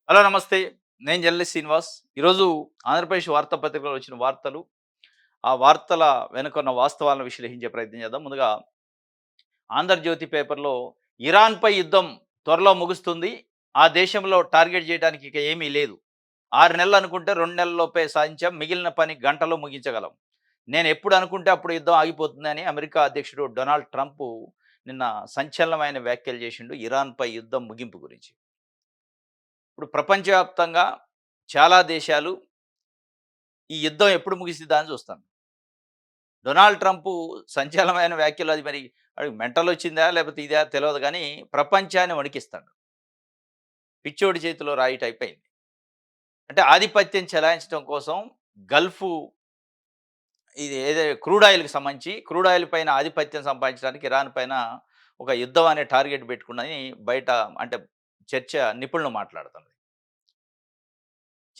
Hello నమస్తే. నేను journalist Srinivas. ఈరోజు ఆంధ్రప్రదేశ్ వార్తాపత్రికలో వచ్చిన వార్తలు, ఆ వార్తల వెనుకున్న వాస్తవాలను విశ్లేషించే ప్రయత్నం చేద్దాం. ముందుగా 'ఆంధ్రజ్యోతి' పేపర్‌లో ఇరాన్‌పై యుద్ధం త్వరలో ముగుస్తుంది. ఆ దేశంలో టార్గెట్ చేయడానికి ఇక ఏమీ లేదు. 6 నెలలు అనుకుంటే 2 నెలల్లోపే సాధించాం. మిగిలిన పని గంటలో ముగించగలం. నేను ఎప్పుడు అనుకుంటే అప్పుడు యుద్ధం ఆగిపోతుందని అమెరికా అధ్యక్షుడు డొనాల్డ్ ట్రంప్ నిన్న సంచలనమైన వ్యాఖ్యలు చేసిండు ఇరాన్‌పై యుద్ధం ముగింపు గురించి. ఇప్పుడు ప్రపంచవ్యాప్తంగా చాలా దేశాలు ఈ యుద్ధం ఎప్పుడు ముగిసిద్దా అని చూస్తాను. డొనాల్డ్ ట్రంప్ సంచలనమైన వ్యాఖ్యలు అది మరి వాడికి మెంటల్ వచ్చిందా? లేకపోతే ఇదా తెలవదు గానీ, ప్రపంచాన్ని వణికిస్తాడు. పిచ్చోడి చేతిలో రాయి టైప్ అయింది. అంటే ఆధిపత్యం చెలాయించడం కోసం గల్ఫ్ ఇది క్రూడ్ ఆయిల్‌కి సంబంధించి క్రూడ్ ఆయిల్ పైన ఆధిపత్యం సంపాదించడానికి ఇరాన్ పైన ఒక యుద్ధం అనే టార్గెట్ పెట్టుకుందని బయట అంటే చర్చ నిపుణులు మాట్లాడుతున్నారు.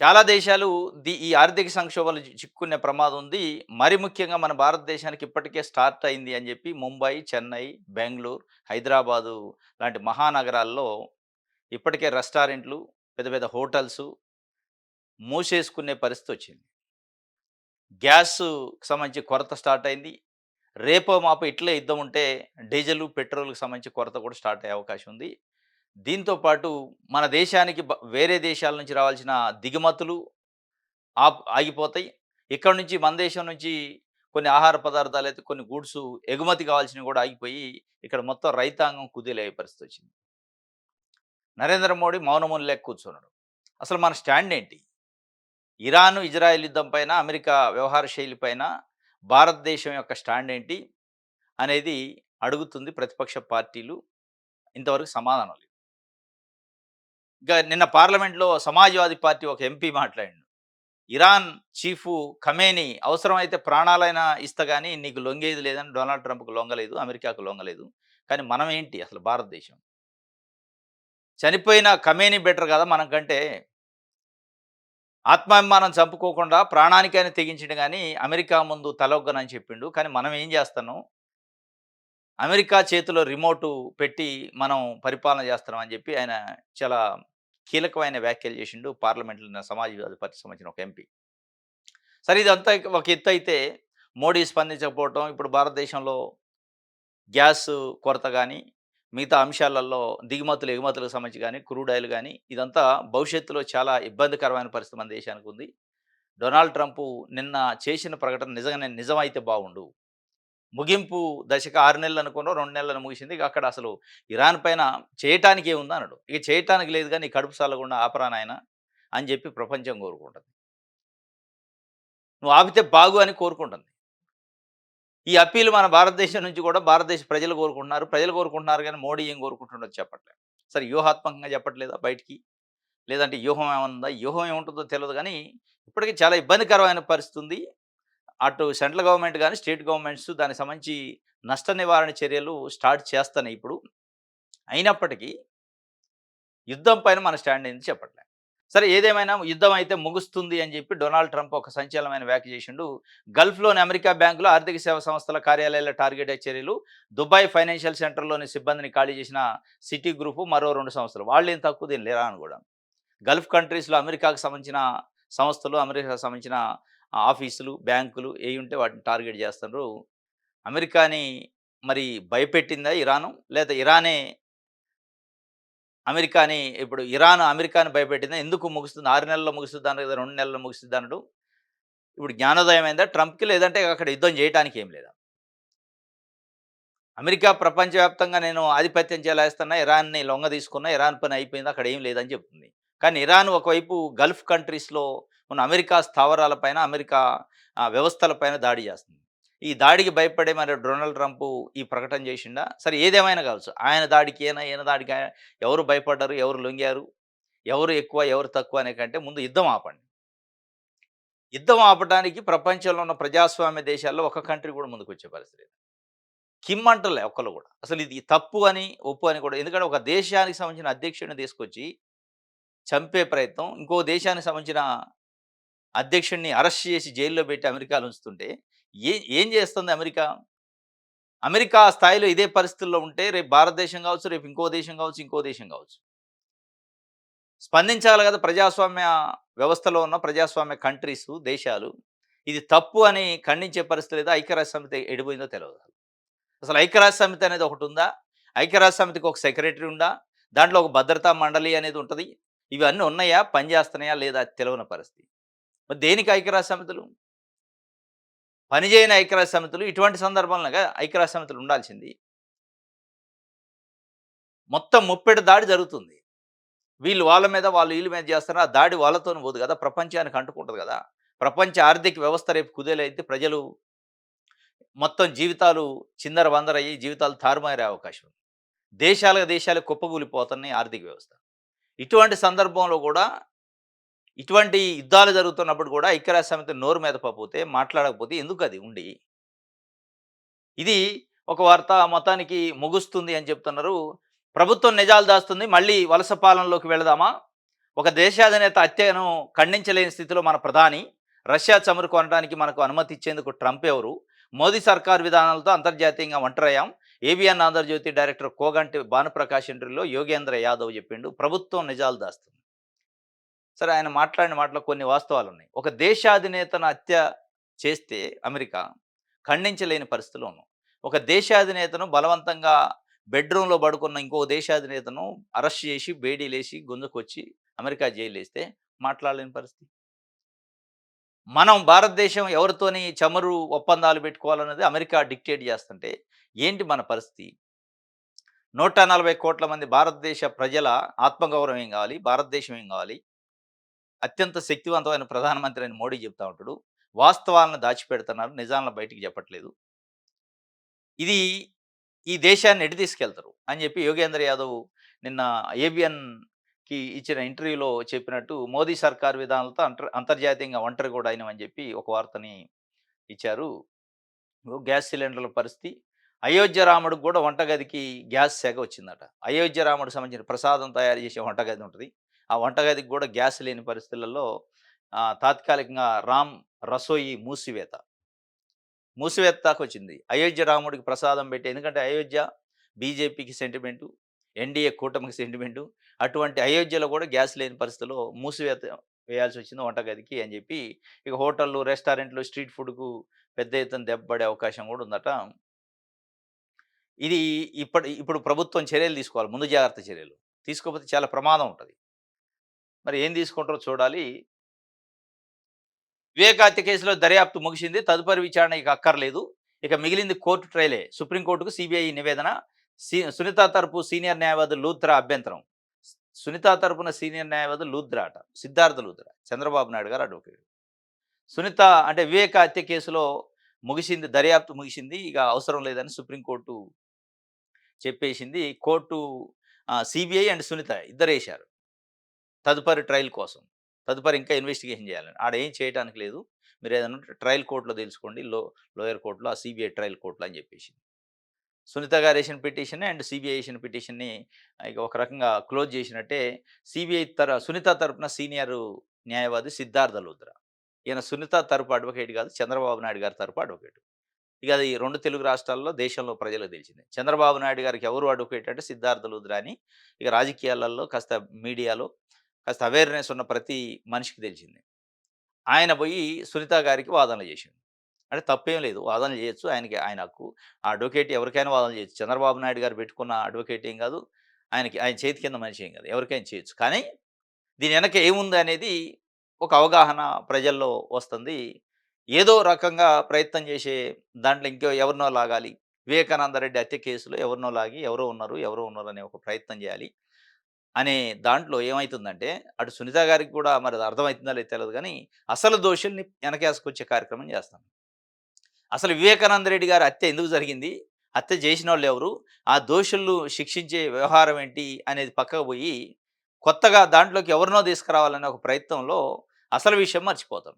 చాలా దేశాలు ఈ ఆర్థిక సంక్షోభాలు చిక్కుకునే ప్రమాదం ఉంది. మరి ముఖ్యంగా మన భారతదేశానికి ఇప్పటికే స్టార్ట్ అయింది అని చెప్పి ముంబై, చెన్నై, బెంగుళూరు, హైదరాబాదు లాంటి మహానగరాల్లో ఇప్పటికే రెస్టారెంట్లు, పెద్ద పెద్ద హోటల్సు మూసేసుకునే పరిస్థితి వచ్చింది. గ్యాస్‌కి సంబంధించి కొరత స్టార్ట్ అయింది. రేపో మాపో ఇట్లే యుద్ధం ఉంటే డీజిలు, పెట్రోల్‌కి సంబంధించి కొరత కూడా స్టార్ట్ అయ్యే అవకాశం ఉంది. దీంతో పాటు మన దేశానికి వేరే దేశాల నుంచి రావాల్సిన దిగుమతులు ఆగిపోతాయి. ఇక్కడ నుంచి మన దేశం నుంచి కొన్ని ఆహార పదార్థాలైతే కొన్ని గూడ్సు ఎగుమతి కావాల్సినవి కూడా ఆగిపోయి, ఇక్కడ మొత్తం రైతాంగం కుదేలయ్యే పరిస్థితొచ్చింది. నరేంద్ర మోడీ మౌనమున లేక కూర్చున్నాడు. అసలు మన స్టాండ్ ఏంటి? ఇరాను, ఇజ్రాయెల్ యుద్ధం పైన, అమెరికా వ్యవహార శైలి పైన భారతదేశం యొక్క స్టాండ్ ఏంటి? అనేది అడుగుతుంది ప్రతిపక్ష పార్టీలు. ఇంతవరకు సమాధానం లేదు. నిన్న పార్లమెంట్‌లో సమాజ్‌వాదీ పార్టీ ఒక ఎంపీ మాట్లాడిండు. ఇరాన్ చీఫు ఖమేని అవసరమైతే ప్రాణాలైనా ఇస్తా గాని నీకు లొంగేది లేదని డొనాల్డ్ ట్రంప్‌కి లొంగలేదు. అమెరికాకు లొంగలేదు. కానీ మనం ఏంటి అసలు భారతదేశం? చనిపోయిన ఖమేని బెటర్ కదా మనకంటే. ఆత్మాభిమానం చంపుకోకుండా ప్రాణానికైనా తెగించిండు గానీ, అమెరికా ముందు తలొగ్గనని చెప్పిండు. కానీ మనం ఏం చేస్తున్నాం? అమెరికా చేతిలో రిమోటు పెట్టి మనం పరిపాలన చేస్తున్నాం అని చెప్పి ఆయన చాలా కీలకమైన వ్యాఖ్యలు చేసిండు. పార్లమెంట్‌లో నిన్న సమాజ్‌వాదీ పార్టీకి సంబంధించిన ఒక ఎంపీ. సరే ఇదంతా ఒక ఎత్తయితే, మోడీ స్పందించకపోవటం, ఇప్పుడు భారతదేశంలో గ్యాస్ కొరత గానీ, మిగతా అంశాలలో దిగుమతులు, ఎగుమతులకు సంబంధించి గానీ, క్రూడ్ ఆయిల్ గానీ, ఇదంతా భవిష్యత్తులో చాలా ఇబ్బందికరమైన పరిస్థితి మన దేశానికుంది. డొనాల్డ్ ట్రంపు నిన్న చేసిన ప్రకటన నిజంగానే నిజమైతే బాగుండు. ముగింపు దశకు 6 నెలలు అనుకున్నాం, 2 నెలలను ముగిసింది. ఇక అక్కడ అసలు ఇరాన్ పైన చేయటానికి ఏముంది అన్నాడు. ఇక చేయటానికి లేదు గానీ, కడుపు సల్లగుండా ఆపరా నాయన అని చెప్పి ప్రపంచం కోరుకుంటది. నువ్వు ఆపితే బాగు అని కోరుకుంటుంది. ఈ అప్పీల్ మన భారతదేశం నుంచి కూడా భారతదేశ ప్రజలు కోరుకుంటున్నారు. ప్రజలు కోరుకుంటున్నారు గానీ మోడీ ఏం కోరుకుంటున్నాడో చెప్పట్లేదు. సరే వ్యూహాత్మకంగా చెప్పట్లేదా బయటికి? లేదంటే వ్యూహం ఏమన్నా ఉందా? వ్యూహం ఏముంటుందో తెలవదు గానీ, ఇప్పటికి చాలా ఇబ్బందికరమైన పరిస్థితి ఉంది. అటు సెంట్రల్ గవర్నమెంట్ గాని, స్టేట్ గవర్నమెంట్స్ దానికి సంబంధించి నష్ట నివారణ చర్యలు స్టార్ట్ చేస్తున్నాయి ఇప్పుడు. అయినప్పటికీ యుద్ధం పైన మన స్టాండ్ ఏంది చెప్పట్లే. సరే ఏదేమైనా యుద్ధం అయితే ముగుస్తుంది అని చెప్పి డొనాల్డ్ ట్రంప్ ఒక సంచలనమైన వ్యాఖ్య చేసిండు. గల్ఫ్‌లోని అమెరికా బ్యాంకులు, ఆర్థిక సేవా సంస్థల కార్యాలయాల టార్గెట్ చర్యలు, దుబాయ్ ఫైనాన్షియల్ సెంటర్‌లోని సిబ్బందిని ఖాళీ చేసిన సిటీ గ్రూప్ మరో 2 సంస్థలు. వాళ్ళేం తక్కువ తినలే ఇరాన్ గూడా. గల్ఫ్ కంట్రీస్‌లో అమెరికాకు సంబంధించిన సంస్థలు, అమెరికాకు సంబంధించిన ఆఫీసులు, బ్యాంకులు ఏయుంటే వాటిని టార్గెట్ చేస్తున్నారు. అమెరికాని మరి భయపెట్టిందా ఇరాను? లేదా ఇరానే అమెరికాని ఇప్పుడు ఇరాన్ అమెరికాని భయపెట్టిందా? ఎందుకు ముగుస్తుంది? 6 నెలల్లో ముగుస్తుద్దన్నారు కదా! 2 నెలల్లో ముగుస్తుద్దనడు. ఇప్పుడు జ్ఞానోదయం అయిందా ట్రంప్‌కి? లేదంటే అక్కడ యుద్ధం చేయటానికి ఏం లేదా? అమెరికా ప్రపంచవ్యాప్తంగా నేను ఆధిపత్యం చెలాయిస్తున్నా, ఇరాన్‌ని లొంగదీసుకున్నా, ఇరాన్ పని అయిపోయింది. అక్కడ ఏం లేదని చెప్తుంది. కానీ ఇరాన్ ఒకవైపు గల్ఫ్ కంట్రీస్‌లో ఉన్న అమెరికా స్థావరాల పైన, అమెరికా వ్యవస్థల పైన దాడి చేస్తుంది. ఈ దాడికి భయపడే మరి డొనాల్డ్ ట్రంప్ ఈ ప్రకటన చేసిండా? సరే ఏదేమైనా కావచ్చు. ఆయన దాడికి ఈయన దాడికి ఎవరు భయపడ్డారు? ఎవరు లొంగారు? ఎవరు ఎక్కువ? ఎవరు తక్కువ? అనే కంటే ముందు యుద్ధం ఆపండి. యుద్ధం ఆపడానికి ప్రపంచంలో ఉన్న ప్రజాస్వామ్య దేశాల్లో ఒక కంట్రీ కూడా ముందుకొచ్చే పరిస్థితి లేదు. కిమ్మంటలే ఒక్కళ్ళు గూడా. అసలు ఇది తప్పు అని, ఒప్పు అని కూడా ఎందుకంటే ఒక దేశానికి సంబంధించిన అధ్యక్షుడిని తీసుకొచ్చి చంపే ప్రయత్నం, ఇంకో దేశానికి సంబంధించిన అధ్యక్షుడిని అరెస్ట్ చేసి జైల్‌లో పెట్టి అమెరికాలో ఉంచుతుంటే ఏం చేస్తుంది అమెరికా? అమెరికా ఆ స్థాయిలో ఇదే పరిస్థితుల్లో ఉంటే రేపు భారతదేశం కావచ్చు, రేపు ఇంకో దేశం కావచ్చు, ఇంకో దేశం కావచ్చు. స్పందించాలి కదా! ప్రజాస్వామ్య వ్యవస్థలో ఉన్న ప్రజాస్వామ్య కంట్రీసు, దేశాలు. ఇది తప్పు అని ఖండించే పరిస్థితి లేదా? ఐక్యరాజ్య సమితి ఎడిపోయిందో తెలవదు. అసలు ఐక్యరాజ్య సమితి అనేది ఒకటుందా? ఐక్యరాజ్య సమితికి ఒక సెక్రటరీ ఉందా? దాంట్లో ఒక భద్రతా మండలి అనేది ఉంటది. ఇవన్నీ ఉన్నాయా? పనిచేస్తున్నాయా? లేదా? తెలవని పరిస్థితి. మరి దేనికి ఐక్యరాజ్య సమితులు? పనిచేయని ఐక్యరాజ్య సమితులు ఇటువంటి సందర్భంలోగా ఐక్యరాజ్య సమితులు ఉండాల్సింది. మొత్తం ముప్పెట దాడి జరుగుతుంది. వీళ్ళు వాళ్ళ మీద, వాళ్ళు వీళ్ళ మీద చేస్తున్నారు. ఆ దాడి వాళ్ళతోని పోదు కదా! ప్రపంచానికి అంటుకుంటది కదా! ప్రపంచ ఆర్థిక వ్యవస్థ రేపు కుదేలైతే ప్రజలు మొత్తం జీవితాలు చిందరవందరయ్యి జీవితాలు తారుమారే అవకాశం ఉంది. దేశాలు కుప్పకూలిపోతున్నాయి ఆర్థిక వ్యవస్థ. ఇటువంటి సందర్భంలో గూడా, ఇటువంటి యుద్ధాలు జరుగుతున్నప్పుడు గూడా ఐక్యరాజ్య సమితి నోరు మెదపకపోతే, మాట్లాడకపోతే ఎందుకది ఉండి? ఇది ఒక వార్త మొత్తానికి ముగుస్తుంది అని చెప్తున్నారు. ప్రభుత్వం నిజాలు దాస్తుంది. మళ్ళీ వలస పాలనలోకి వెళదామా? ఒక దేశాధినేత హత్యను ఖండించలేని స్థితిలో మన ప్రధాని, రష్యా చమురు కొనడానికి మనకు అనుమతి ఇచ్చేందుకు ట్రంప్ ఎవరు? మోదీ సర్కార్ విధానాలతో అంతర్జాతీయంగా ఒంటరయ్యాం. ఏబిఎన్ ఆంధ్రజ్యోతి డైరెక్టర్ కోగంటి భానుప్రకాష్ ఇంటర్వ్యూలో యోగేంద్ర యాదవ్ చెప్పిండు. ప్రభుత్వం నిజాలు దాస్తుంది. సరే ఆయన మాట్లాడిన మాటలో కొన్ని వాస్తవాలున్నాయి. ఒక దేశాధినేతను హత్య చేస్తే అమెరికా ఖండించలేని పరిస్థితిలో ఉన్నాం. ఒక దేశాధినేతను బలవంతంగా బెడ్‌రూమ్‌లో పడుకున్న ఇంకో దేశాధినేతను అరెస్ట్ చేసి, బేడీలేసి, గుంజుకొచ్చి అమెరికా జైల్లేస్తే మాట్లాడలేని పరిస్థితి. మనం భారతదేశం ఎవరితోని చమురు ఒప్పందాలు పెట్టుకోవాలన్నది అమెరికా డిక్టేట్ చేస్తుంటే, ఏంటి మన పరిస్థితి? 140,00,00,000 మంది భారతదేశ ప్రజల ఆత్మగౌరవం ఏం కావాలి? భారతదేశం ఏం కావాలి? అత్యంత శక్తివంతమైన ప్రధానమంత్రి అని మోడీ చెప్తా ఉంటాడు. వాస్తవాలను దాచిపెడుతున్నారు. నిజాలను బయటికి చెప్పట్లేదు. ఇది ఈ దేశాన్ని ఎటు తీసుకెళ్తారు అని చెప్పి యోగేంద్ర యాదవ్ నిన్న ఏబిఎన్‌కి ఇచ్చిన ఇంటర్వ్యూలో చెప్పినట్టు మోదీ సర్కార్ విధానాలతో అంతర్జాతీయంగా ఒంటరి కూడా అయినామని చెప్పి ఒక వార్తని ఇచ్చారు. గ్యాస్ సిలిండర్ల పరిస్థితి. అయోధ్య రాముడికి కూడా వంటగదికి గ్యాస్ సెగ వచ్చిందట. అయోధ్య రాముడికి సంబంధించిన ప్రసాదం తయారు చేసే వంటగది ఉంటది. ఆ వంటగదికి కూడా గ్యాస్ లేని పరిస్థితులలో తాత్కాలికంగా రామ్ రసోయి మూసివేత దాకొచ్చింది. అయోధ్య రాముడికి ప్రసాదం పెట్టి ఎందుకంటే అయోధ్య బీజేపీకి సెంటిమెంటు, ఎన్‌డీఏ కూటమికి సెంటిమెంటు. అటువంటి అయోధ్యలో కూడా గ్యాస్ లేని పరిస్థితిలో మూసివేత వేయాల్సొచ్చింది వంటగదికి అని చెప్పి, ఇక హోటల్‌లు, రెస్టారెంట్‌లు, స్ట్రీట్ ఫుడ్‌కు పెద్ద ఎత్తున దెబ్బ పడే అవకాశం కూడా ఉందట. ఇది ఇప్పుడు ప్రభుత్వం చర్యలు తీసుకోవాలి. ముందు జాగ్రత్త చర్యలు. తీసుకోకపోతే చాలా ప్రమాదం ఉంటది. మరి ఏం తీసుకుంటారో చూడాలి. వివేకా హత్య కేసులో దర్యాప్తు ముగిసింది. తదుపరి విచారణ ఇక అక్కర్లేదు. ఇక మిగిలింది కోర్టు ట్రయలే. సుప్రీంకోర్టుకు సీబీఐ నివేదన. సునీత తరపు సీనియర్ న్యాయవాది లూథ్రా అభ్యంతరం. సునీత తరపున సీనియర్ న్యాయవాది లూథ్రా అట. సిద్ధార్థ లూథ్రా. చంద్రబాబు నాయుడు గారు అడ్వకేట్. సునీత అంటే వివేక హత్య కేసులో ముగిసింది. దర్యాప్తు ముగిసింది. ఇక అవసరం లేదని సుప్రీంకోర్టు చెప్పేసింది. కోర్టు సీబీఐ అండ్ సునీత ఇద్దరేశారు. తదుపరి ట్రయల్ కోసం. తదుపరి ఇంకా ఇన్వెస్టిగేషన్ చేయాలని. ఆడ ఏం చేయటానికి లేదు. మీరేదైనా ఉంటే ట్రయల్ కోర్ట్‌లో తెలుసుకోండి. లోయర్ కోర్ట్‌లో, ఆ సీబీఐ ట్రయల్ కోర్ట్‌లో అని చెప్పేసింది. సునీత గారేసిన పిటిషన్ అండ్ సీబీఐ ఏసిన పిటిషన్‌ని ఇక ఒక రకంగా క్లోజ్ చేసినట్టే. సునీత తరపున సీనియర్ న్యాయవాది సిద్ధార్థ లూథ్రా. ఈయన సునీత తరపు అడ్వకేట్ కాదు. చంద్రబాబు నాయుడు గారి తరపు అడ్వకేట్. ఇక అది 2 తెలుగు రాష్ట్రాల్లో, దేశంలో ప్రజలకు తెలిసిందే. చంద్రబాబు నాయుడు గారికి ఎవరు అడ్వకేట్ అంటే సిద్ధార్థ లూథ్రా అని ఇక రాజకీయాలలో కాస్త మీడియాలో కాస్త అవేర్‌నెస్ ఉన్న ప్రతి మనిషికి తెలిసింది. ఆయన పోయి సునీత గారికి వాదనలు చేసిండు. అంటే తప్పేం లేదు. వాదనలు చేయొచ్చు. ఆయన హక్కు. ఆ అడ్వకేట్ ఎవరికైనా వాదనలు చేయొచ్చు. చంద్రబాబు నాయుడు గారు పెట్టుకున్న అడ్వకేట్ ఏం కాదు. ఆయన చేతి కింద మనిషి ఏం కాదు. ఎవరికైనా చేయొచ్చు. కానీ దీని వెనక ఏముంది అనేది ఒక అవగాహన ప్రజల్లో వస్తుంది. ఏదో రకంగా ప్రయత్నం చేసే దాంట్లో ఇంకో ఎవరినో లాగాలి. వివేకానంద రెడ్డి హత్య కేసులో ఎవరినో లాగి ఎవరో ఉన్నారు అనే ఒక ప్రయత్నం చేయాలి. అనే దాంట్లో ఏమైతుందంటే, అటు సునీత గారికి కూడా మరి అది అర్థమైతుందో లేదో తెలవదు గానీ, అసలు దోషుల్ని వెనకేసుకొచ్చే కార్యక్రమం చేస్తాం. అసలు వివేకానంద రెడ్డి గారి హత్య ఎందుకు జరిగింది? హత్య చేసినోళ్ళెవరు? ఆ దోషులు శిక్షించే వ్యవహారం ఏంటి? అనేది పక్కకు పోయి, కొత్తగా దాంట్లోకి ఎవరినో తీసుకురావాలనే ఒక ప్రయత్నంలో అసలు విషయం మర్చిపోతాం.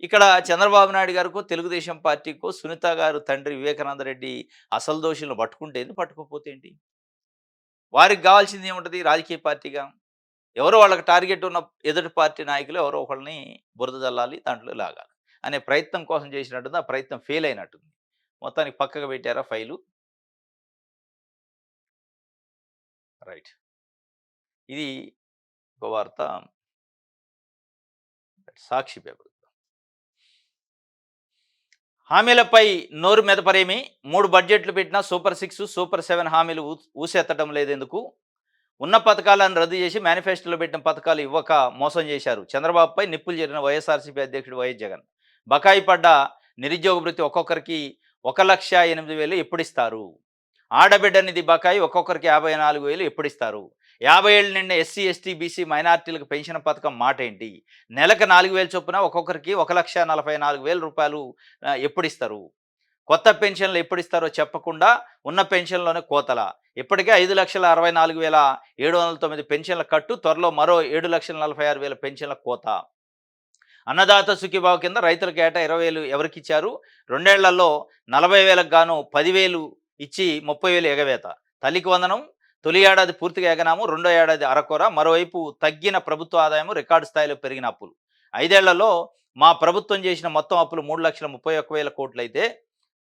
ఇక్కడ చంద్రబాబు నాయుడు గారికో, తెలుగుదేశం పార్టీకో, సునీత గారు తండ్రి వివేకానంద రెడ్డి అసలు దోషులను పట్టుకుంటే ఏంది? పట్టుకోకపోతే ఏంటి? వారికి గావాల్సింది ఏముంటది రాజకీయ పార్టీగా? ఎవరో వాళ్ళకి టార్గెట్ ఉన్న ఎదుటి పార్టీ నాయకులు ఎవరో ఒకళ్ళని బురద జల్లాలి, దాంట్లో లాగాలి అనే ప్రయత్నం కోసం చేసినట్టుంది. ఆ ప్రయత్నం ఫెయిల్ అయినట్టుంది. మొత్తానికి పక్కకు పెట్టారా ఫైలు. రైట్. ఇది ఒక వార్త సాక్షి పేపర్. హామీలపై నోరు మెదపరేమి 3 బడ్జెట్లు పెట్టినా సూపర్ 6, సూపర్ 7 హామీలు ఊసెత్తడం లేదెందుకు? ఉన్న పథకాలను రద్దు చేసి మేనిఫెస్టోలో పెట్టిన పథకాలు ఇవ్వక మోసం చేశారు. చంద్రబాబుపై నిప్పులు చెరిగిన వైఎస్ఆర్సీపీ అధ్యక్షుడు వైఎస్ జగన్. బకాయి పడ్డ నిరుద్యోగ భృతి ఒక్కొక్కరికి 1,08,000 ఎప్పుడిస్తారు? ఆడబిడ్డ నిధి బకాయి ఒక్కొక్కరికి 54,000 ఎప్పుడిస్తారు? 50 ఏళ్ళు నిండిన ఎస్సీ, ఎస్టీ, బీసీ, మైనారిటీలకు పెన్షన్ పథకం మాటేంటి? నెలకు 4,000 చొప్పున ఒక్కొక్కరికి 1,44,000 రూపాయలు ఎప్పుడిస్తారు? కొత్త పెన్షన్లు ఎప్పుడిస్తారో చెప్పకుండా ఉన్న పెన్షన్‌లోనే కోతల. ఇప్పటికే 5,64,709 పెన్షన్ల కట్టు, త్వరలో మరో 7,46,000 పెన్షన్ల కోత. అన్నదాత సుఖీభావ కింద రైతులకు ఏటా 20,000 ఎవరికిచ్చారు? 2 ఏళ్లలో 40,000కు గాను 10,000 ఇచ్చి 30,000 ఎగవేత. తల్లికి వందనం తొలి ఏడాది పూర్తిగా ఎగనాము, రెండో ఏడాది అరకొర. మరోవైపు తగ్గిన ప్రభుత్వ ఆదాయం, రికార్డు స్థాయిలో పెరిగిన అప్పులు. 5 ఏళ్లలో మా ప్రభుత్వం చేసిన మొత్తం అప్పులు 3,31,000 కోట్లయితే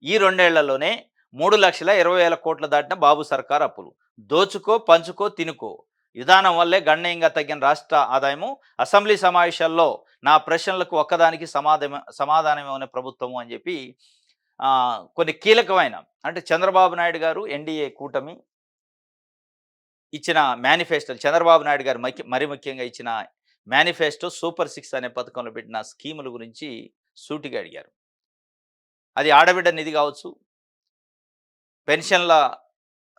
ఈ 2 ఏళ్లలోనే 3,20,000 కోట్లు దాటిన బాబు సర్కార్ అప్పులు. దోచుకో, పంచుకో, తినుకో విధానం వల్లే గణనీయంగా తగ్గిన రాష్ట్ర ఆదాయము. అసెంబ్లీ సమావేశాల్లో నా ప్రశ్నలకు ఒక్కదానికి సమాధానమే ప్రభుత్వము అని చెప్పి కొన్ని కీలకమైన, అంటే చంద్రబాబు నాయుడు గారు ఎన్డీఏ కూటమి ఇచ్చిన మేనిఫెస్టో, చంద్రబాబు నాయుడు గారు మరి ముఖ్యంగా ఇచ్చిన మేనిఫెస్టో సూపర్ 6 అనే పథకంలో పెట్టిన స్కీముల గురించి సూటిగా అడిగారు. అది ఆడబిడ్డ నిధి కావచ్చు, పెన్షన్ల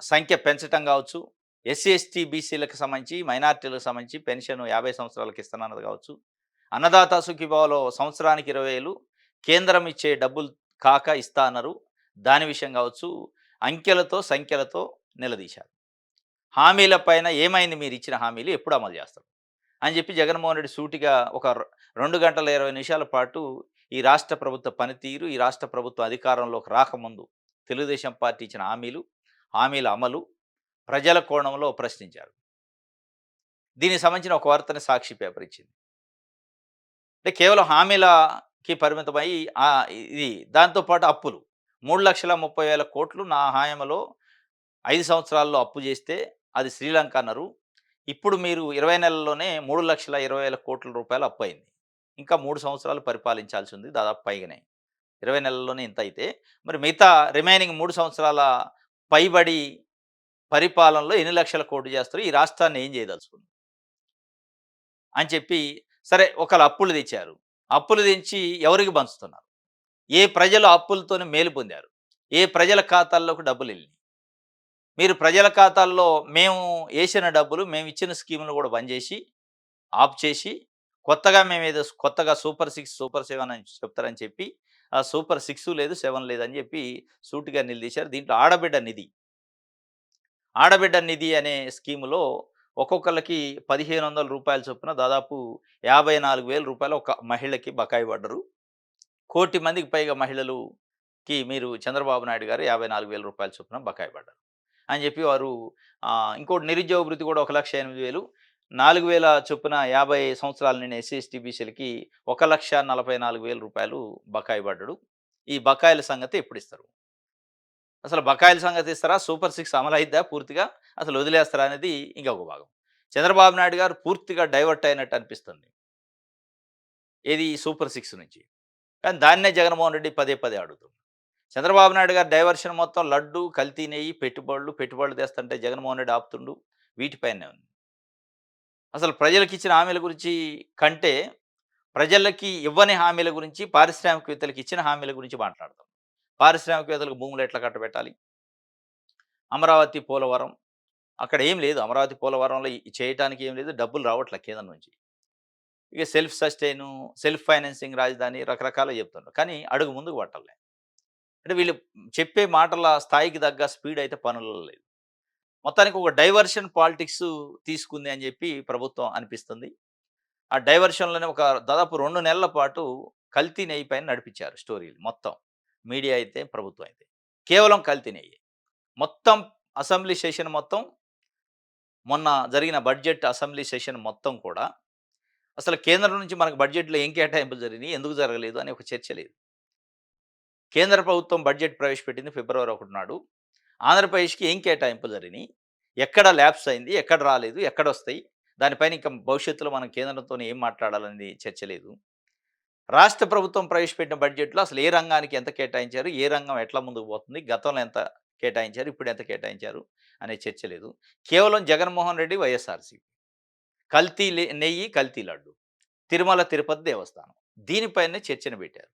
సంఖ్య పెంచటం కావచ్చు, ఎస్సీ, ఎస్టీ, బీసీలకు సంబంధించి, మైనార్టీలకు సంబంధించి పెన్షన్ 50 సంవత్సరాలకు ఇస్తానన్నది కావచ్చు, అన్నదాత సుఖీభావలో సంవత్సరానికి 20,000 కేంద్రం ఇచ్చే డబ్బులు కాక ఇస్తా అన్నారు, దాని విషయం కావచ్చు, అంకెలతో సంఖ్యలతో నిలదీశారు. హామీల పైన ఏమైంది, మీరు ఇచ్చిన హామీలు ఎప్పుడు అమలు చేస్తారు అని చెప్పి జగన్మోహన్ రెడ్డి సూటిగా ఒక 2 గంటల 20 నిమిషాల పాటు ఈ రాష్ట్ర ప్రభుత్వ పనితీరు, ఈ రాష్ట్ర ప్రభుత్వ అధికారంలోకి రాకముందు తెలుగుదేశం పార్టీ ఇచ్చిన హామీల అమలు ప్రజల కోణంలో ప్రశ్నించారు. దీనికి సంబంధించిన ఒక వార్తని సాక్షి పేపర్ ఇచ్చింది. అంటే కేవలం హామీలకి పరిమితమై ఇది దాంతోపాటు అప్పులు 3,30,000 కోట్లు నా హయాంలో 5 సంవత్సరాల్లో అప్పు చేస్తే అది శ్రీలంక అన్నారు. ఇప్పుడు మీరు 20 నెలల్లోనే 3,20,000 కోట్ల రూపాయలు అప్పు అయింది. ఇంకా 3 సంవత్సరాలు పరిపాలించాల్సి ఉంది, దాదాపు పైగానే. 20 నెలల్లోనే ఇంత అయితే మరి మిగతా రిమైనింగ్ 3 సంవత్సరాల పైబడి పరిపాలనలో ఎన్ని లక్షల కోట్లు చేస్తారు, ఈ రాష్ట్రాన్ని ఏం చేయదలుచుకుంది అని చెప్పి, సరే ఒకళ్ళు అప్పులు తెచ్చారు, అప్పులు తెచ్చి ఎవరికి పంచుతున్నారు? ఏ ప్రజలు అప్పులతోనే మేలు పొందారు? ఏ ప్రజల ఖాతాల్లోకి డబ్బులు వెళ్ళినాయి? మీరు ప్రజల ఖాతాల్లో మేము వేసిన డబ్బులు, మేము ఇచ్చిన స్కీములు కూడా బంద్ చేసి, ఆఫ్ చేసి, కొత్తగా సూపర్ 6, సూపర్ 7 అని చెప్తారని చెప్పి, ఆ సూపర్ 6 లేదు, 7 లేదని చెప్పి సూటిగా నిలదీశారు. దీంట్లో ఆడబిడ్డ నిధి అనే స్కీములో ఒక్కొక్కళ్ళకి 1,500 రూపాయల చొప్పున దాదాపు 54,000 రూపాయలు ఒక మహిళకి బకాయి పడ్డరు. 1,00,00,000 మందికి పైగా మహిళలుకి మీరు చంద్రబాబు నాయుడు గారు 54,000 రూపాయల చొప్పున బకాయి పడ్డారు అని చెప్పి వారు. ఇంకోటి నిరుద్యోగ భృతి కూడా 1,08,000, 4,000 చొప్పున 50 సంవత్సరాల నిండిన ఎస్సీ, ఎస్టీ, బీసీలకి 1,44,000 రూపాయలు బకాయి పడ్డాడు. ఈ బకాయిల సంగతి ఎప్పుడు ఇస్తారు? అసలు బకాయిల సంగతి ఇస్తారా? సూపర్ 6 అమలైద్దా పూర్తిగా? అసలు వదిలేస్తారా అనేది ఇంకొక భాగం. చంద్రబాబు నాయుడు గారు పూర్తిగా డైవర్ట్ అయినట్టు అనిపిస్తుంది. ఏది ఈ సూపర్ 6 నుంచి. కానీ దాన్నే జగన్మోహన్ రెడ్డి పదే పదే అడుగుతుంది. చంద్రబాబు నాయుడు గారి డైవర్షన్ మొత్తం లడ్డు, కల్తీ నెయ్యి, పెట్టుబడులు తెస్తుంటే జగన్మోహన్ రెడ్డి ఆపుతుండు, వీటిపైనే ఉంది. అసలు ప్రజలకు ఇచ్చిన హామీల గురించి కంటే, ప్రజలకి ఇవ్వని హామీల గురించి, పారిశ్రామికవేత్తలకు ఇచ్చిన హామీల గురించి మాట్లాడతాం. పారిశ్రామికవేత్తలకు భూములు ఎట్లా కట్టబెట్టాలి? అమరావతి, పోలవరం అక్కడ ఏం లేదు. అమరావతి, పోలవరంలో చేయటానికి ఏం లేదు. డబ్బులు రావట్లే కేంద్రం నుంచి. ఇక సెల్ఫ్ ఫైనాన్సింగ్ రాజధాని రకరకాలుగా చెప్తున్నారు. కానీ అడుగు ముందుకు పట్టలే. అంటే వీళ్ళు చెప్పే మాటల స్థాయికి తగ్గ స్పీడ్ అయితే పనులలో లేదు. మొత్తానికి ఒక డైవర్షన్ పాలిటిక్స్ తీసుకుంది అని చెప్పి ప్రభుత్వం అనిపిస్తుంది. ఆ డైవర్షన్‌లోనే ఒక దాదాపు 2 నెలల పాటు కల్తీ నెయ్యి పైన నడిపించారు స్టోరీలు మొత్తం. మీడియా అయితే, ప్రభుత్వం అయితే. కేవలం కల్తీ నెయ్యి. మొత్తం అసెంబ్లీ సెషన్ మొత్తం, మొన్న జరిగిన బడ్జెట్ అసెంబ్లీ సెషన్ మొత్తం కూడా అసలు కేంద్రం నుంచి మనకు బడ్జెట్‌లో ఏం కేటాయింపులు జరిగినాయి, ఎందుకు జరగలేదు అనే ఒక చర్చ లేదు. కేంద్ర ప్రభుత్వం బడ్జెట్ ప్రవేశపెట్టింది ఫిబ్రవరి 1 నాడు. ఆంధ్రప్రదేశ్‌కి ఏం కేటాయింపులు జరిగినాయి, ఎక్కడ ల్యాప్స్ అయింది, ఎక్కడ రాలేదు, ఎక్కడొస్తాయి, దానిపైన ఇంకా భవిష్యత్తులో మనం కేంద్రంతోని ఏం మాట్లాడాలనేది చర్చ లేదు. రాష్ట్ర ప్రభుత్వం ప్రవేశపెట్టిన బడ్జెట్‌లో అసలు ఏ రంగానికి ఎంత కేటాయించారు? ఏ రంగం ఎట్లా ముందుకు పోతుంది? గతంలో ఎంత కేటాయించారు? ఇప్పుడు ఎంత కేటాయించారు? అనే చర్చ లేదు. కేవలం జగన్మోహన్ రెడ్డి, వైఎస్ఆర్‌సీపీ. కల్తీ నెయ్యి, కల్తీ లడ్డు. తిరుమల తిరుపతి దేవస్థానం. దీనిపైనే చర్చను పెట్టారు.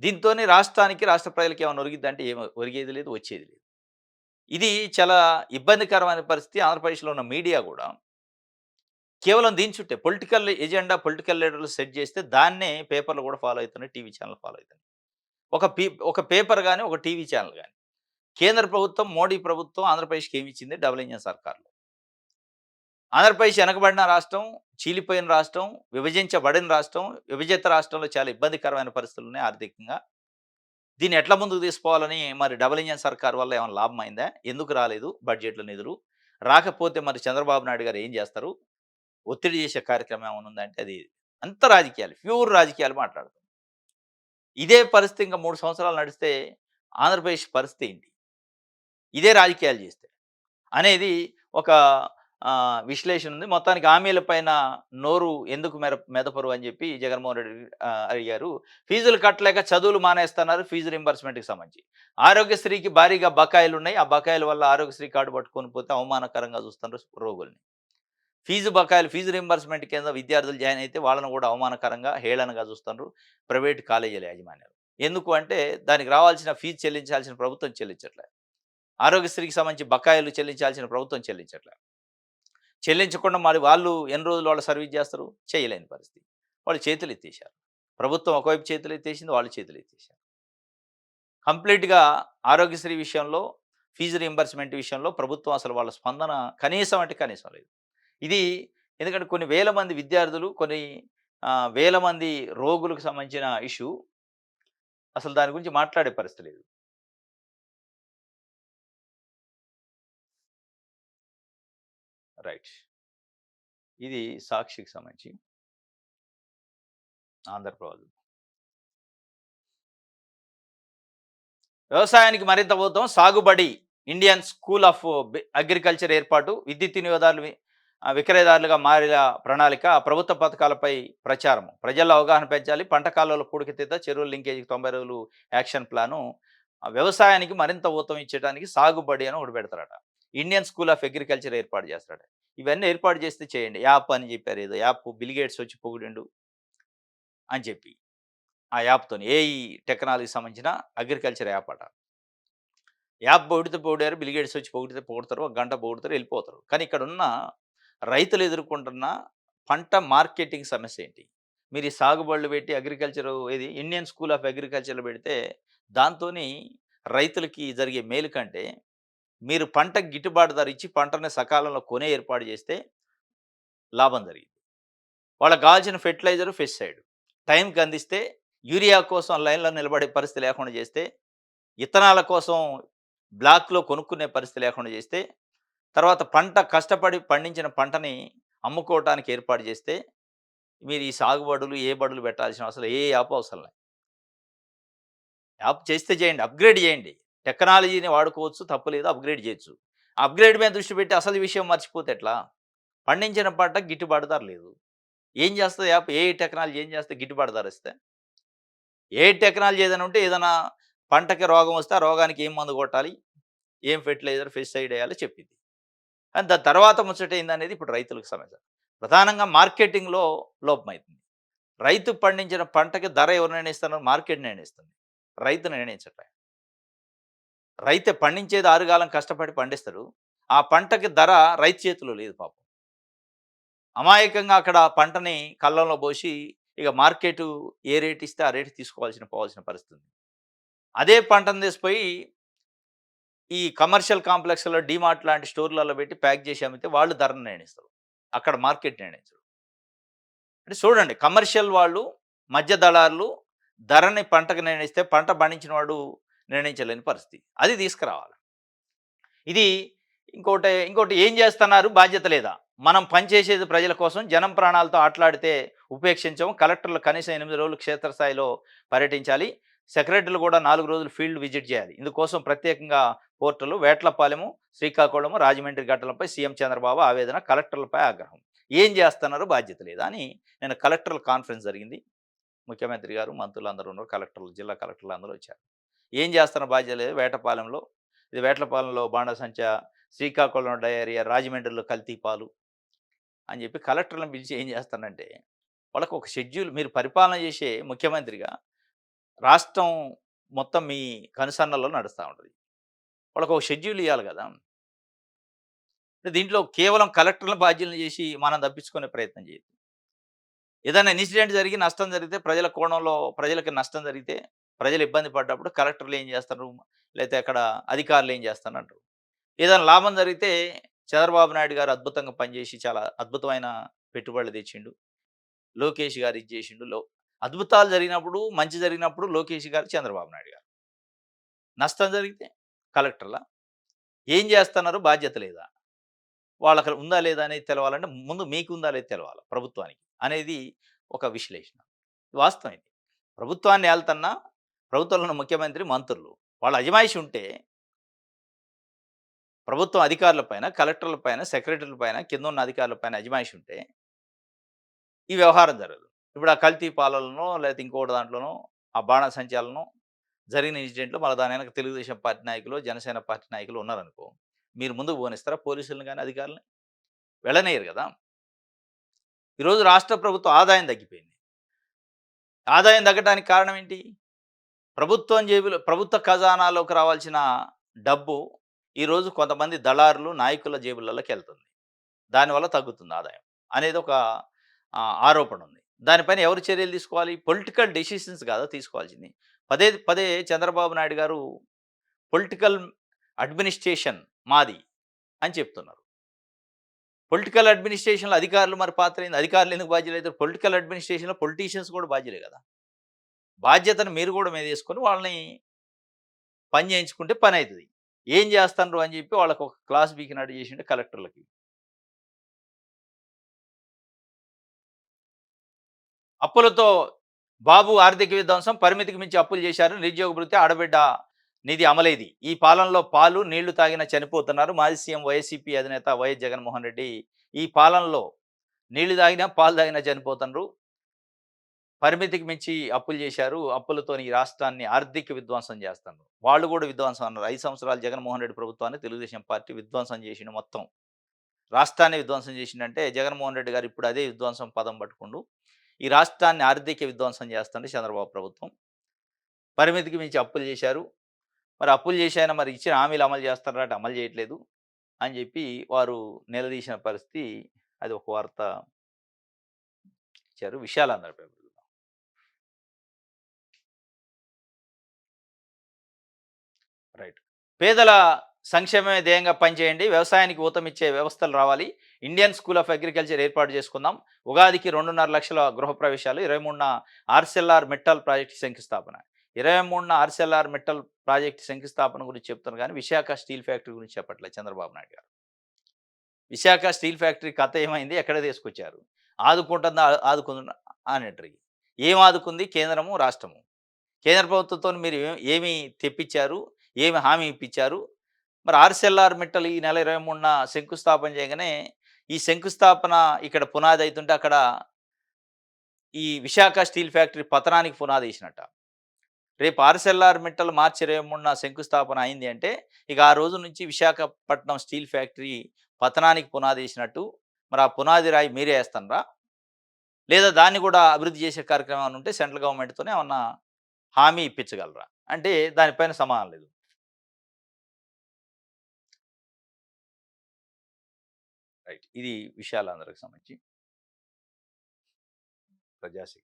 దీంతోని రాష్ట్రానికి, రాష్ట్ర ప్రజలకి ఏమైనా ఒరిగిద్దంటే ఏమి ఒరిగేది లేదు, వచ్చేది లేదు. ఇది చాలా ఇబ్బందికరమైన పరిస్థితి. ఆంధ్రప్రదేశ్‌లో ఉన్న మీడియా గూడా కేవలం దీని చుట్టే పొలిటికల్ ఎజెండా, పొలిటికల్ లీడర్లు సెట్ చేస్తే దాన్నే పేపర్‌లు గూడా ఫాలో అయితున్నాయి. టీవీ ఛానెల్ ఫాలో అయితున్నాయి. ఒక పేపర్ గాని, ఒక టీవీ ఛానెల్ గాని. కేంద్ర ప్రభుత్వం, మోడీ ప్రభుత్వం ఆంధ్రప్రదేశ్‌కి ఏమిచ్చింది? డబుల్ ఇంజిన్ సర్కార్‌లో. ఆంధ్రప్రదేశ్ వెనకబడిన రాష్ట్రం, చీలిపోయిన రాష్ట్రం, విభజించబడిన రాష్ట్రం, విభజిత రాష్ట్రంలో చాలా ఇబ్బందికరమైన పరిస్థితులున్నాయి ఆర్థికంగా. దీన్ని ఎట్లా ముందుకు తీసుకోవాలని మరి డబుల్ ఇంజిన్ సర్కార్ వల్ల ఏమైనా లాభమైందా? ఎందుకు రాలేదు బడ్జెట్‌లో నిధులు? రాకపోతే మరి చంద్రబాబు నాయుడు గారు ఏం చేస్తారు? ఒత్తిడి చేసే కార్యక్రమం ఏమైనా ఉందా అంటే అది అంతా రాజకీయాలు. ప్యూర్ రాజకీయాలు మాట్లాడుతాం. ఇదే పరిస్థితి ఇంకా 3 సంవత్సరాలు నడిస్తే ఆంధ్రప్రదేశ్ పరిస్థితి ఏంటి? ఇదే రాజకీయాలు చేస్తే అనేది ఒక విశ్లేషణ ఉంది. మొత్తానికి హామీల పైన నోరు ఎందుకు మెదపరు అని చెప్పి జగన్మోహన్ రెడ్డి అడిగారు. ఫీజులు కట్టలేక చదువులు మానేస్తున్నారు ఫీజు రింబర్స్‌మెంట్‌కి సంబంధించి. ఆరోగ్యశ్రీకి భారీగా బకాయిలున్నాయి. ఆ బకాయిల వల్ల ఆరోగ్యశ్రీ కార్డ్ పట్టుకొని పోతే అవమానకరంగా చూస్తున్నారు రోగుల్ని. ఫీజు బకాయిలు, ఫీజు రింబర్స్‌మెంట్ కింద విద్యార్థులు జాయిన్ అయితే వాళ్ళని కూడా అవమానకరంగా, హేళనగా చూస్తున్నారు ప్రైవేట్ కాలేజీల యాజమాన్యాలు. ఎందుకు అంటే దానికి రావాల్సిన ఫీజు చెల్లించాల్సిన ప్రభుత్వం చెల్లించట్లే. ఆరోగ్యశ్రీకి సంబంధించి బకాయిలు చెల్లించాల్సిన ప్రభుత్వం చెల్లించట్లే. చెల్లించకుండా మరి వాళ్ళు ఎన్ని రోజులు వాళ్ళు సర్వీస్ చేస్తారు? చేయలేని పరిస్థితి. వాళ్ళు చేతులు ఎత్తేసారు. ప్రభుత్వం ఒకవైపు చేతులు ఎత్తేసింది, వాళ్ళు చేతులు ఎత్తేసారు. కంప్లీట్‌గా ఆరోగ్యశ్రీ విషయంలో, ఫీజు రీయింబర్స్‌మెంట్ విషయంలో ప్రభుత్వం అసలు వాళ్ళ స్పందన కనీసం అంటే కనీసం లేదు. ఇది ఎందుకంటే కొన్ని వేల మంది విద్యార్థులు, కొన్ని వేల మంది రోగులకు సంబంధించిన ఇష్యూ. అసలు దాని గురించి మాట్లాడే పరిస్థితి లేదు. రైట్. ఇది సాక్షికి సంబంధించి ఆంధ్రప్రభ. వ్యవసాయానికి మరింత ఊతం సాగుబడి ఇండియన్ స్కూల్ ఆఫ్ అగ్రికల్చర్ ఏర్పాటు విద్యుత్ వినియోగదారులు విక్రయదారులుగా మారిన ప్రణాళిక ప్రభుత్వ పథకాలపై ప్రచారం ప్రజల్లో అవగాహన పెంచాలి పంట కాలువల పూడికతీత చెరువుల లింకేజీకి 90 రోజులు యాక్షన్ ప్లాను వ్యవసాయానికి మరింత ఊతం ఇచ్చడానికి సాగుబడి అని ఒకటి పెడతారట ఇండియన్ స్కూల్ ఆఫ్ అగ్రికల్చర్ ఏర్పాటు చేస్తారట ఇవన్నీ ఏర్పాటు చేస్తే చేయండి యాప్ అని చెప్పారు ఏదో యాప్ బిల్గేట్స్ వచ్చి పొగిడిండు అని చెప్పి ఆ యాప్‌తోని ఏఐ టెక్నాలజీకి సంబంధించిన అగ్రికల్చర్ యాప్ అట. యాప్ పొగిడితే పొగిడారు. బిల్ గేట్స్ వచ్చి పొగిడితే పొగుడుతారు. ఒక గంట పొగుడుతారు, ఎళ్ళిపోతారు. కానీ ఇక్కడున్న రైతులు ఎదుర్కొంటున్న పంట మార్కెటింగ్ సమస్య ఏంటి? మీరు ఈ సాగుబడులు పెట్టి అగ్రికల్చరు ఏది ఇండియన్ స్కూల్ ఆఫ్ అగ్రికల్చర్‌లో పెడితే దాంతోని రైతులకి జరిగే మేలు కంటే మీరు పంటకు గిట్టుబాటు ధర ఇచ్చి పంటని సకాలంలో కొనే ఏర్పాటు చేస్తే లాభం జరిగిద్ది. వాళ్ళకి కావాల్సిన ఫెర్టిలైజరు, పెస్టిసైడ్ టైంకి అందిస్తే యూరియా కోసం లైన్‌లో నిలబడే పరిస్థితి లేకుండా చేస్తే, ఇత్తనాల కోసం బ్లాక్‌లో కొనుక్కునే పరిస్థితి లేకుండా చేస్తే, తర్వాత పంట కష్టపడి పండించిన పంటని అమ్ముకోవటానికి ఏర్పాటు చేస్తే, మీరు ఈ సాగుబడులు, ఏ బడులు పెట్టాల్సిన అసలు ఏ యాపు అవసరం లే. యాప్ చేస్తే చేయండి. అప్‌గ్రేడ్ చేయండి. టెక్నాలజీని వాడుకోవచ్చు తప్పులేదు. అప్‌గ్రేడ్ చేయొచ్చు. అప్‌గ్రేడ్ మీద దృష్టి పెట్టి అసలు విషయం మర్చిపోతే ఎట్లా? పండించిన పంటకు గిట్టుబాటు ధర లేదు. ఏం చేస్తది యాప్? ఏఐ టెక్నాలజీ ఏం చేస్తే గిట్టుబాటు ధర ఇస్తే? ఏ టెక్నాలజీ ఏదైనా ఉంటే ఏదైనా పంటకి రోగం వస్తే ఆ రోగానికి ఏం మందు కొట్టాలి? ఏం ఫెర్టిలైజర్, పెస్టిసైడ్ ఎయాలో చెప్పింది. కానీ దాని తర్వాత ముచ్చట ఏందనేది ఇప్పుడు రైతులకు సమస్య. ప్రధానంగా మార్కెటింగ్‌లో లోపమైతుంది. రైతు పండించిన పంటకి ధర ఎవరు నిర్ణయిస్తున్నారు? మార్కెట్ నిర్ణయిస్తుంది. రైతు నిర్ణయించట్లే. రైతే పండించేది ఆరుగాలం కష్టపడి పండిస్తాడు. ఆ పంటకి ధర రైతు చేతిలో లేదు పాపం. అమాయకంగా అక్కడ పంటని కళ్ళంలో పోసి ఇక మార్కెటు ఏ రేట్ ఇస్తే ఆ రేట్ పోవాల్సిన పరిస్థితి ఉంది. అదే పంటను తీసుకుపోయి ఈ కమర్షియల్ కాంప్లెక్స్‌లో డీమార్ట్ లాంటి స్టోర్‌లలో పెట్టి ప్యాక్ చేసి అమ్మితే వాళ్ళు ధరను నిర్ణయిస్తారు. అక్కడ మార్కెట్ నిర్ణయించరు. అంటే చూడండి కమర్షియల్ వాళ్ళు, మధ్య దళారులు ధరని పంటకు నిర్ణయిస్తే పంట పండించిన వాడు నిర్ణయించలేని పరిస్థితి. అది తీసుకురావాలి. ఇది ఇంకోటి ఏం చేస్తున్నారు బాధ్యత లేదా? మనం పనిచేసేది ప్రజల కోసం జనం ప్రాణాలతో ఆటలాడితే ఉపేక్షించము. కలెక్టర్లు కనీసం 8 రోజులు క్షేత్రస్థాయిలో పర్యటించాలి. సెక్రటరీలు కూడా 4 రోజులు ఫీల్డ్ విజిట్ చేయాలి. ఇందుకోసం ప్రత్యేకంగా పోర్టల్ వేట్లపాలెము, శ్రీకాకుళము, రాజమండ్రి ఘటనలపై సీఎం చంద్రబాబు ఆవేదన, కలెక్టర్లపై ఆగ్రహం. ఏం చేస్తున్నారు బాధ్యత లేదా అని నేను కలెక్టర్ల కాన్ఫరెన్స్ జరిగింది. ముఖ్యమంత్రి గారు, మంత్రులందరూ ఉన్నారు. కలెక్టర్లు, జిల్లా కలెక్టర్లు అందరూ వచ్చారు. ఏం చేస్తున్న బాధ్యత లేదు. వేటపాలెంలో ఇది వేటపాలెంలో బాణసంచా, శ్రీకాకుళంలో డయేరియా, రాజమండ్రిలో కల్తీ పాలు అని చెప్పి కలెక్టర్లను పిలిచి ఏం చేస్తానంటే, వాళ్ళకి ఒక షెడ్యూల్, మీరు పరిపాలన చేసే ముఖ్యమంత్రిగా రాష్ట్రం మొత్తం మీ కనుసన్నల్లో నడుస్తా ఉంటది. వాళ్ళకి ఒక షెడ్యూల్ ఇయ్యాలి గదా! దీంట్లో కేవలం కలెక్టర్ల బాధ్యులను చేసి మనం తప్పించుకునే ప్రయత్నం చేయొద్దు. ఏదైనా ఇన్సిడెంట్ జరిగి నష్టం జరిగితే, ప్రజల కోణంలో ప్రజలకి నష్టం జరిగితే, ప్రజలు ఇబ్బంది పడ్డప్పుడు కలెక్టర్లు ఏం చేస్తారు? లేతే అక్కడ అధికారులు ఏం చేస్తారంటారు. ఏదైనా లాభం జరిగితే చంద్రబాబు నాయుడు గారు అద్భుతంగా పనిచేసి చాలా అద్భుతమైన పెట్టుబడులు తెచ్చిండు. లోకేష్ గారు ఇది చేసిండు. అద్భుతాలు జరిగినప్పుడు, మంచి జరిగినప్పుడు లోకేష్ గారు, చంద్రబాబు నాయుడు గారు. నష్టం జరిగితే కలెక్టర్‌లా? ఏం చేస్తున్నారు? బాధ్యత లేదా? వాళ్ళకి ఉందా లేదా అనేది తెలవాలంటే ముందు మీకుందా లేదా తెలవాలి ప్రభుత్వానికి అనేది ఒక విశ్లేషణ. వాస్తవం ఇది. ప్రభుత్వాన్ని ఏళ్తన్నా ప్రభుత్వంలో ఉన్న ముఖ్యమంత్రి, మంత్రులు వాళ్ళ అజమాయిషి ఉంటే ప్రభుత్వం అధికారుల పైన, కలెక్టర్ల పైన, సెక్రటరీల పైన, కిందున్న అధికారుల పైన అజమాయిషి ఉంటే ఈ వ్యవహారం జరగదు. ఇప్పుడు ఆ కల్తీ పాలనలో లేకపోతే ఇంకోటి దాంట్లోనో ఆ బాణసంచాలను జరిగిన ఇన్సిడెంట్‌లో మళ్ళా దాని వెనక తెలుగుదేశం పార్టీ నాయకులు, జనసేన పార్టీ నాయకులు ఉన్నారనుకో, మీరు ముందుకు పోనిస్తారా పోలీసుల్ని గాని, అధికారులని? వెళ్ళనియ్యరు గదా! ఈరోజు రాష్ట్ర ప్రభుత్వ ఆదాయం తగ్గిపోయింది. ఆదాయం తగ్గడానికి కారణం ఏంటి? ప్రభుత్వం జేబులో, ప్రభుత్వ ఖజానాలోకి రావాల్సిన డబ్బు ఈరోజు కొంతమంది దళారులు, నాయకుల జేబులలోకెళ్తుంది. దానివల్ల తగ్గుతుంది ఆదాయం అనేది ఒక ఆరోపణ ఉంది. దానిపైన ఎవరు చర్యలు తీసుకోవాలి? పొలిటికల్ డెసిషన్స్ కాదా తీసుకోవాల్సింది. పదే పదే చంద్రబాబు నాయుడు గారు పొలిటికల్ అడ్మినిస్ట్రేషన్ మాది అని చెప్తున్నారు. పొలిటికల్ అడ్మినిస్ట్రేషన్‌లో అధికారులు మరి పాత్ర ఏంది? అధికారులు ఎందుకు బాధ్యులైతారు? పొలిటికల్ అడ్మినిస్ట్రేషన్‌లో పొలిటీషియన్స్ కూడా బాధ్యులే కదా! బాధ్యతను మీరు కూడా మీదేసుకొని వాళ్ళని పని చేయించుకుంటే పనైతది. ఏం చేస్తాండ్రు అని చెప్పి వాళ్ళకి ఒక క్లాస్ పీకినట్టు చేసిండు కలెక్టర్‌లకి. అప్పులతో బాబు ఆర్థిక విధ్వంసం, పరిమితికి మించి అప్పులు చేశారు. నిరుద్యోగ భృతి, ఆడబిడ్డ నిధి అమలేది. ఈ పాలనలో పాలు, నీళ్లు తాగినా చనిపోతున్నారు. మాజీ సీఎం వైసీపీ అధినేత వైఎస్ జగన్మోహన్ రెడ్డి ఈ పాలనలో నీళ్లు తాగినా, పాలు తాగినా చనిపోతున్నారు. పరిమితికి మించి అప్పులు చేశారు. అప్పులతోని ఈ రాష్ట్రాన్ని ఆర్థిక విధ్వంసం చేస్తున్నారు. వాళ్ళు కూడా విధ్వంసం అన్నారు. 5 సంవత్సరాలు జగన్మోహన్ రెడ్డి ప్రభుత్వాన్ని తెలుగుదేశం పార్టీ విధ్వంసం చేసిండు మొత్తం. రాష్ట్రాన్ని విధ్వంసం చేసిండంటే జగన్మోహన్ రెడ్డి గారు ఇప్పుడు అదే విధ్వంసం పదం పట్టుకుండు. ఈ రాష్ట్రాన్ని ఆర్థిక విధ్వంసం చేస్తుంది చంద్రబాబు ప్రభుత్వం. పరిమితికి మించి అప్పులు చేశారు. మరి అప్పులు చేశాయన మరి ఇచ్చిన హామీలు అమలు చేస్తారా అంటే అమలు చేయట్లేదు అని చెప్పి వారు నిలదీసిన పరిస్థితి. అది ఒక వార్త ఇచ్చారు. విశాలాంధ్ర పేపర్. రైట్. పేదల సంక్షేమమే ధ్యేయంగా పనిచేయండి. వ్యవసాయానికి ఊతమిచ్చే వ్యవస్థలు రావాలి. ఇండియన్ స్కూల్ ఆఫ్ అగ్రికల్చర్ ఏర్పాటు చేసుకుందాం. ఉగాదికి 2.5 లక్షల గృహ ప్రవేశాలు. 23న ఆర్సెల్ఆర్ మిట్టల్ ప్రాజెక్టు శంకుస్థాపన. 23న ఆర్సెల్ఆర్ మిట్టల్ ప్రాజెక్టు శంకుస్థాపన గురించి చెప్తున్నారు కానీ విశాఖ స్టీల్ ఫ్యాక్టరీ గురించి చెప్పట్లేదు చంద్రబాబు నాయుడు గారు. విశాఖ స్టీల్ ఫ్యాక్టరీ కథ ఏమైంది? ఎక్కడ తీసుకొచ్చారు? ఆదుకుంటుందా? ఆదుకుందా అనేటరి. ఏం ఆదుకుంది కేంద్రము, రాష్ట్రము? కేంద్ర ప్రభుత్వంతోని మీరు ఏమి తెప్పించారు? ఏమి హామీ ఇప్పించారు? మరి ఆర్సెల్ఆర్ మిట్టల్ ఈ నెల 23న శంకుస్థాపన చేయగానే, ఈ శంకుస్థాపన ఇక్కడ పునాది అయితుంటే అక్కడ ఈ విశాఖ స్టీల్ ఫ్యాక్టరీ పతనానికి పునాది ఏసినట్ట. రేపు ఆర్సెల్ఆర్ మిట్టల్ మార్చి 23న శంకుస్థాపన అయింది అంటే, ఇక ఆ రోజు నుంచి విశాఖపట్నం స్టీల్ ఫ్యాక్టరీ పతనానికి పునాది ఏసినట్టు. మరి ఆ పునాది రాయి మీరే ఏస్తన్రా? లేదా దాన్ని కూడా అభివృద్ధి చేసే కార్యక్రమం ఏమన్నా ఉంటే సెంట్రల్ గవర్నమెంట్‌తోనే ఏమన్నా హామీ ఇప్పించగలరా? అంటే దానిపైన సమాధానం లేదు. రైట్. ఇది విషయాలందరికి సంబంధించి ప్రజాశక్తి.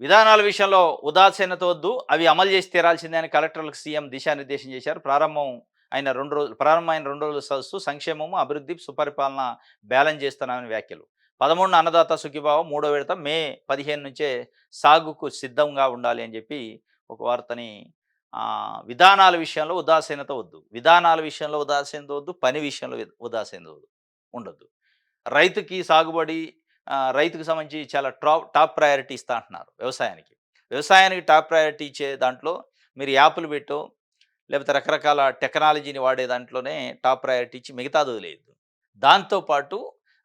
విధానాల విషయంలో ఉదాసీనత వద్దు. అవి అమలు చేసి తీరాల్సిందే అని కలెక్టర్లకు సీఎం దిశానిర్దేశం చేశారు. ప్రారంభమైన 2 రోజుల సదస్సు సంక్షేమము, అభివృద్ధి, సుపరిపాలన బ్యాలెన్స్ చేస్తున్నామని వ్యాఖ్యలు. 13న అన్నదాత సుఖీభావ మూడో విడత మే 15 నుంచే సాగుకు సిద్ధంగా ఉండాలి అని చెప్పి ఒక వార్తని. విధానాల విషయంలో ఉదాసీనత వద్దు. విధానాల విషయంలో ఉదాసీనత వద్దు. పని విషయంలో ఉదాసీనత ఉండొద్దు. రైతుకి సాగుబడి రైతుకు సంబంధించి చాలా టాప్ ప్రయారిటీ ఇస్తా అంటున్నారు వ్యవసాయానికి. వ్యవసాయానికి టాప్ ప్రయారిటీ ఇచ్చే దాంట్లో మీరు యాప్‌లు పెట్టో, లేకపోతే రకరకాల టెక్నాలజీని వాడే దాంట్లోనే టాప్ ప్రయారిటీ ఇచ్చి మిగతాది వదిలేయద్దు. దాంతో పాటు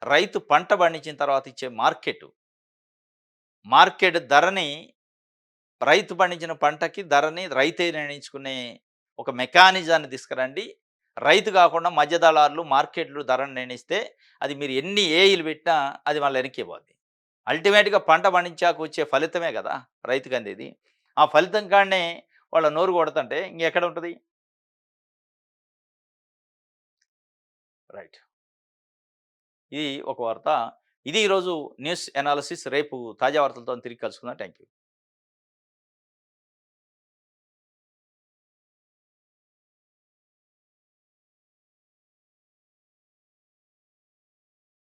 రైతు పంట పండించిన తర్వాత ఇచ్చే మార్కెట్ ధరని, రైతు పండించిన పంటకి ధరని రైతే నిర్ణయించుకునే ఒక మెకానిజాన్ని తీసుకురండి. రైతు కాకుండా మధ్య దళారులు మార్కెట్‌లో ధరను నిర్ణయిస్తే అది మీరు ఎన్ని ఏఈలు పెట్టినా అది మళ్ళీ వెనక్కే పోద్ది. అల్టిమేట్‌గా పంట పండించాక వచ్చే ఫలితమే కదా రైతుకు అందేది. ఆ ఫలితం కాడనే వాళ్ళ నోరు కొడతంటే ఇంకెక్కడ ఉంటది? రైట్. ఇది ఒక వార్త. ఇది ఈరోజు న్యూస్ అనాలిసిస్. రేపు తాజా వార్తలతో తిరిగి కలుసుకుందాం. Thank you.